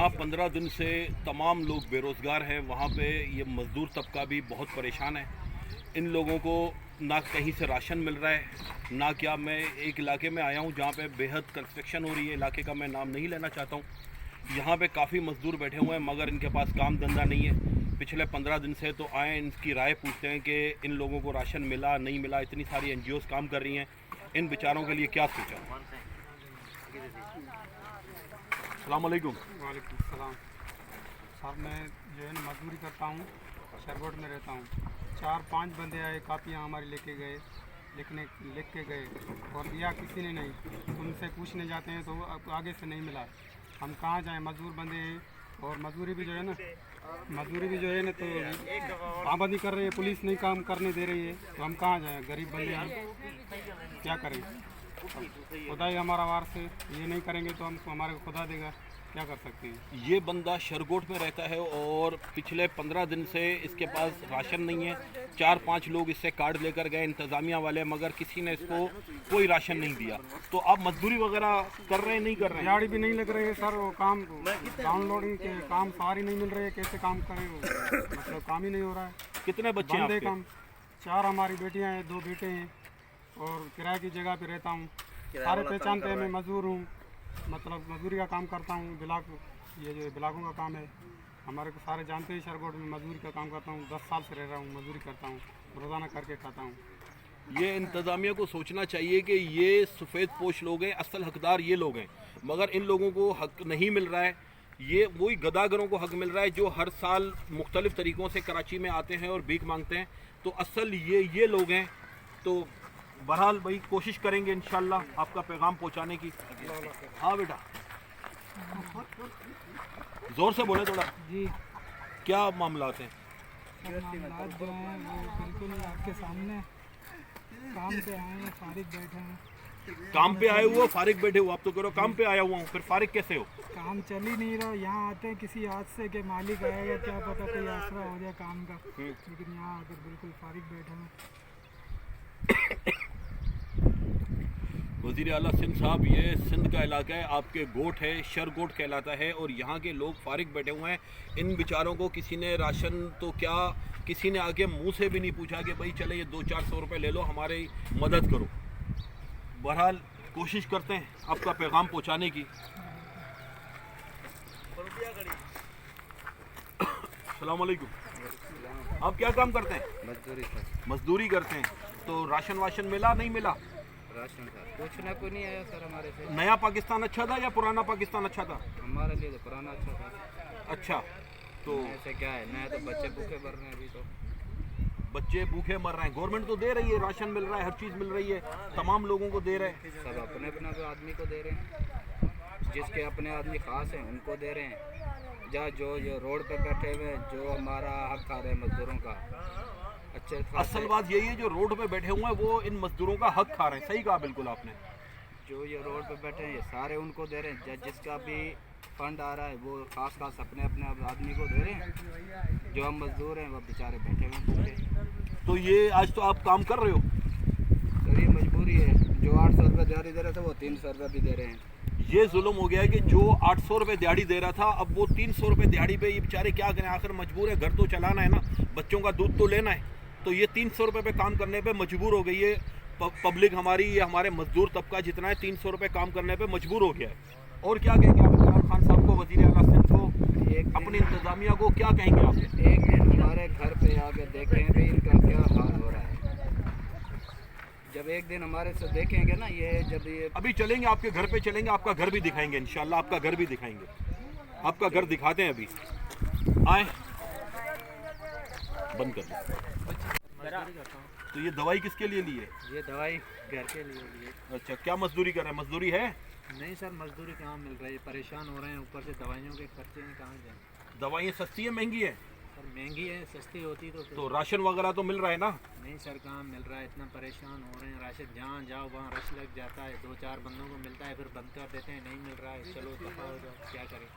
यहाँ 15 दिन से तमाम लोग बेरोज़गार हैं। वहाँ पे ये मज़दूर तबका भी बहुत परेशान है। इन लोगों को ना कहीं से राशन मिल रहा है, ना क्या। मैं एक इलाके में आया हूँ जहाँ पे बेहद कंस्ट्रक्शन हो रही है। इलाके का मैं नाम नहीं लेना चाहता हूँ। यहाँ पे काफ़ी मज़दूर बैठे हुए हैं मगर इनके पास काम धंधा नहीं है। पिछले 15 दिन से तो आए, इनकी राय पूछते हैं कि इन लोगों को राशन मिला नहीं मिला। इतनी सारी NGOs काम कर रही हैं, इन बेचारों के लिए क्या सोचा। अस्सलाम वालेकुम। वालेकुम सलाम। साहब मैं जो है ना मजदूरी करता हूँ, शरबोट में रहता हूँ। 4-5 बंदे आए, कापियाँ हमारी लेके गए, लिख के गए और दिया किसी ने नहीं। उनसे पूछने जाते हैं तो अब आगे से नहीं मिला। हम कहाँ जाएं, मजदूर बंदे हैं और मजदूरी भी जो है ना तो पाबंदी कर रही है, पुलिस नहीं काम करने दे रही है, तो हम कहाँ जाएं, गरीब बंदे हैं, क्या करें। खुदा ही हमारा वार से, ये नहीं करेंगे तो हमको हमारे को खुदा देगा, क्या कर सकते हैं। ये बंदा शरगोट में रहता है और पिछले 15 दिन से इसके पास राशन नहीं है। 4-5 लोग इससे कार्ड लेकर गए इंतज़ामिया वाले, मगर किसी ने इसको कोई राशन नहीं दिया। तो आप मजदूरी वगैरह कर रहे हैं, नहीं कर रहे हैं? दिहाड़ी भी नहीं लग रही है सर, वो काम डाउनलोडिंग के काम सारी नहीं मिल रही है, कैसे काम करें वो, मतलब काम ही नहीं हो रहा है। कितने बच्चे हैं बंदे आपके? काम 4 हमारी बेटियाँ हैं, 2 बेटे हैं और किराए की जगह पे रहता हूँ। सारे पहचानते हैं, मैं मजदूर हूँ, मतलब मजदूरी का काम करता हूँ। ये जो ब्लाकों का काम है, हमारे को सारे जानते हैं। शरगोट में मजदूरी का काम करता हूँ, 10 साल से रह रहा हूँ, मजदूरी करता हूँ, रोज़ाना करके खाता हूँ। ये इंतज़ामिया को सोचना चाहिए कि ये सफ़ेद पोश लोग हैं, असल हकदार ये लोग हैं, मगर इन लोगों को हक नहीं मिल रहा है। ये वही गदागरों को हक मिल रहा है जो हर साल मुख्तलिफ़ तरीक़ों से कराची में आते हैं और भीख मांगते हैं। तो असल ये लोग हैं। तो बहरहाल भाई कोशिश करेंगे इंशाल्लाह आपका पैगाम पहुंचाने की। हाँ बेटा, ज़ोर से बोले थोड़ा। जी, क्या मामला हैं? मामलात जो हैं वो बिल्कुल आपके सामने। काम पे आए हैं, फारिग बैठे हैं। काम पे आए हुए, फारिग बैठे हो? आप तो करो काम पे आया हुआ हूँ, फिर फारिग कैसे हो? काम चल ही नहीं रहा। यहाँ आते हैं किसी हादसे के मालिक आएगा, क्या पता कोई आसरा हो जाए काम का, लेकिन यहाँ आकर बिल्कुल फारिग बैठे हैं। वज़ीर आला सिंध साहब, ये सिंध का इलाका है, आपके गोट है, शरगोट कहलाता है, और यहाँ के लोग फारिग बैठे हुए हैं। इन बेचारों को किसी ने राशन तो क्या, किसी ने आके मुंह से भी नहीं पूछा कि भाई चले ये 200-400 रुपये ले लो, हमारी मदद करो। बहरहाल कोशिश करते हैं आपका पैगाम पहुँचाने की। अस्सलाम वालेकुम। आप क्या काम करते हैं? मजदूरी करते हैं। तो राशन वाशन मिला नहीं मिला? राशन का पूछना कोई नहीं आया सर हमारे से। नया पाकिस्तान अच्छा था या पुराना पाकिस्तान अच्छा था? हमारे लिए तो पुराना अच्छा था। अच्छा, तो ऐसे क्या है, नया तो बच्चे भूखे मर रहे हैं अभी तो। बच्चे भूखे मर रहे हैं, गवर्नमेंट तो दे रही है, राशन मिल रहा है, हर चीज़ मिल रही है, तमाम लोगों को दे रहे हैं। सब अपने अपने आदमी को दे रहे हैं, जिसके अपने आदमी खास हैं उनको दे रहे हैं। जहाँ जो रोड पे बैठे हुए हैं, जो हमारा हक खा रहे हैं मजदूरों का, अच्छे असल बात यही है, जो रोड पे बैठे हुए हैं वो इन मजदूरों का हक खा रहे हैं। सही कहा बिल्कुल आपने। जो ये रोड पे बैठे हैं ये सारे उनको दे रहे हैं। जिसका भी फंड आ रहा है वो खास अपने अपने आदमी को दे रहे हैं। जो हम मजदूर हैं वो बेचारे बैठे हुए हैं भूखे। तो ये आज तो आप काम कर रहे हो? सर ये मजबूरी है, जो 800 रुपये दिहाड़ी दे रहे थे वो 300 रुपये भी दे रहे हैं। ये जुल्म हो गया है कि जो 800 रुपये दिहाड़ी दे रहा था, अब वो 300 रुपये दिहाड़ी पे ये बेचारे क्या करें, आखिर मजबूर है, घर तो चलाना है ना, बच्चों का दूध तो लेना है। तो ये 300 रुपये पे काम करने पे मजबूर हो गई है पब्लिक हमारी। ये हमारे मजदूर तबका जितना है 300 रुपये काम करने पे मजबूर हो गया है। और क्या कहेंगे आप इमरान खान साहब को, वज़ीर आला सिंध को, अपनी इंतज़ामिया को क्या कहेंगे आप? एक दिन हमारे घर पे आके देखें भाई इनका क्या हाल हो रहा है। जब एक दिन हमारे से देखेंगे ना, ये जब ये अभी चलेंगे आपके घर पे, चलेंगे आपका घर भी दिखाएंगे इंशाल्लाह, आपका घर भी दिखाएंगे, आपका घर दिखाते हैं। अभी आए, बंद कर दो। तो ये दवाई किसके लिए ली है? ये दवाई घर के लिए। अच्छा, क्या मजदूरी कर रहे हैं? मजदूरी है? नहीं सर, मजदूरी कहाँ मिल रही है, परेशान हो रहे हैं, ऊपर से दवाइयों के खर्चे हैं, कहाँ जाए। दवाइयाँ सस्ती है महंगी है? सर महंगी है, सस्ती होती तो राशन वगैरह तो मिल रहा है ना? नहीं सर, कहाँ मिल रहा है, इतना परेशान हो रहे हैं। राशन जहाँ जाओ वहाँ रश लग जाता है, 2-4 बंदों को मिलता है, फिर बंद कर देते हैं, नहीं मिल रहा है, चलो दफा हो जाओ, क्या करें।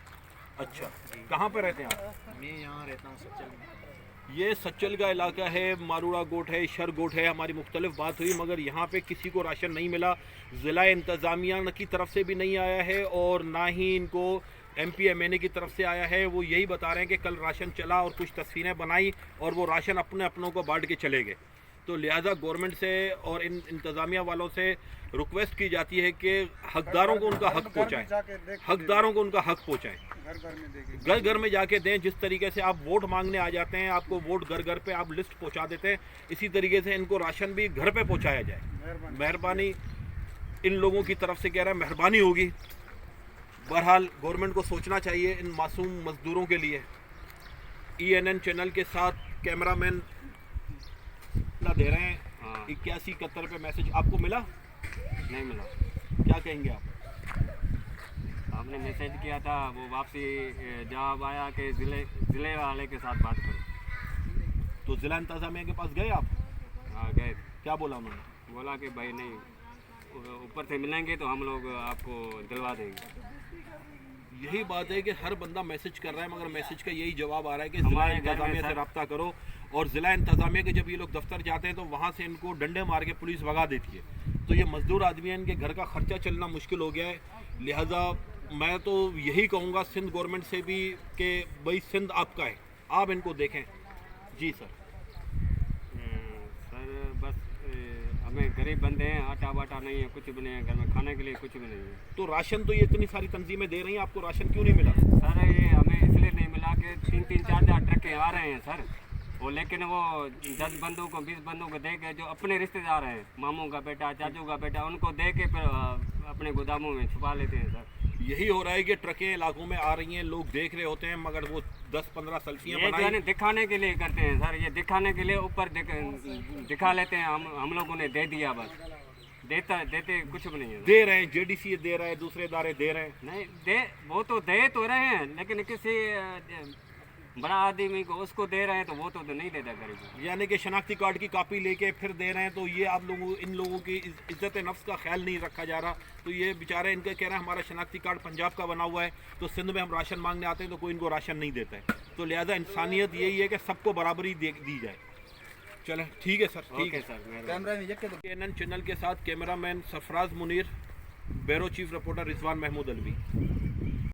अच्छा, कहाँ पे रहते हैं आप? मैं यहाँ रहता हूँ सच्चल में। ये सच्चल का इलाका है, मारूड़ा गोट है, शर गोट है। हमारी मुख्तलिफ बात हुई मगर यहाँ पे किसी को राशन नहीं मिला। ज़िला इंतज़ामिया की तरफ से भी नहीं आया है और ना ही इनको MPMNA की तरफ से आया है, वो यही बता रहे हैं कि कल राशन चला और कुछ तस्वीरें बनाई और वो राशन अपनों को बांट के चले गए। तो लिहाजा गवर्नमेंट से और इन इंतज़ामिया वालों से रिक्वेस्ट की जाती है कि हकदारों को उनका हक पहुँचाएँ, हकदारों को उनका हक पहुँचाएँ, घर घर में जाके दें। जिस तरीके से आप वोट मांगने आ जाते हैं, आपको वोट घर घर पे आप लिस्ट पहुँचा देते हैं, इसी तरीके से इनको राशन भी घर पे पहुँचाया जाए। मेहरबानी इन लोगों की तरफ से कह रहा है, मेहरबानी होगी। बहरहाल गवर्नमेंट को सोचना चाहिए इन मासूम मजदूरों के लिए। ENN चैनल के साथ कैमरामैन ना दे रहे हैं। 8171 पे मैसेज आपको मिला? नहीं मिला। क्या कहेंगे आप? आपने मैसेज किया था, वो वापसी जवाब आया कि ज़िले वाले के साथ बात करो। तो ज़िला इंतज़ामिया के पास गए आप? हाँ गए। क्या बोला उन्होंने? बोला कि भाई नहीं, ऊपर से मिलेंगे तो हम लोग आपको दिलवा देंगे। यही बात है कि हर बंदा मैसेज कर रहा है, मगर मैसेज का यही जवाब आ रहा है कि ज़िला हमारे घर में इंतज़ामिया से सर- रब्ता करो। और ज़िला इंतज़ामिया के जब ये लोग दफ्तर जाते हैं तो वहाँ से इनको डंडे मार के पुलिस भगा देती है। तो ये मज़दूर आदमी हैं, इनके घर का खर्चा चलना मुश्किल हो गया है। लिहाजा मैं तो यही कहूँगा सिंध गवर्नमेंट से भी कि भाई सिंध आपका है, आप इनको देखें। जी सर। सर बस हमें गरीब बंदे हैं, आटा वाटा नहीं है, कुछ भी नहीं है, घर में खाने के लिए कुछ भी नहीं है। तो राशन तो ये इतनी सारी तंजीमें दे रही हैं, आपको राशन क्यों नहीं मिला? सर ये हमें इसलिए नहीं मिला कि 3-4 ट्रकें आ रहे हैं सर, वो लेकिन वो 10 बंदों को 20 बंदों को दे के जो अपने रिश्तेदार हैं, मामू का बेटा, चाचू का बेटा, उनको दे के फिर अपने गोदामों में छुपा लेते हैं सर। यही हो रहा है कि ट्रकें इलाकों में आ रही हैं, लोग देख रहे होते हैं, मगर वो 10-15 सेल्फियाँ ये जो है बनाई। ना दिखाने के लिए करते हैं सर, ये दिखाने के लिए ऊपर दिखा लेते हैं। हम लोगों ने दे दिया, बस देते कुछ भी नहीं है। दे रहे हैं, JDC दे रहा है, दूसरे इदारे दे रहे हैं। नहीं दे, वो तो दे तो रहे हैं, लेकिन किसी बड़ा आदमी को उसको दे रहे हैं तो वो तो नहीं देता गरीब को। यानी कि शनाख्ती कार्ड की कॉपी लेके फिर दे रहे हैं। तो ये आप लोगों, इन लोगों की इज्जत नफ्स का ख्याल नहीं रखा जा रहा। तो ये बेचारे इनके कह रहे हैं हमारा शनाख्ती कार्ड पंजाब का बना हुआ है, तो सिंध में हम राशन मांगने आते हैं तो कोई इनको राशन नहीं देता है। तो लिहाजा इंसानियत यही है कि सबको बराबरी दी जाए। चलें ठीक है सर, ठीक है सर। कैमरा में यके तो CNN चैनल के साथ cameraman Sarfaraz Munir, bureau chief reporter Rizwan Mahmood Alvi.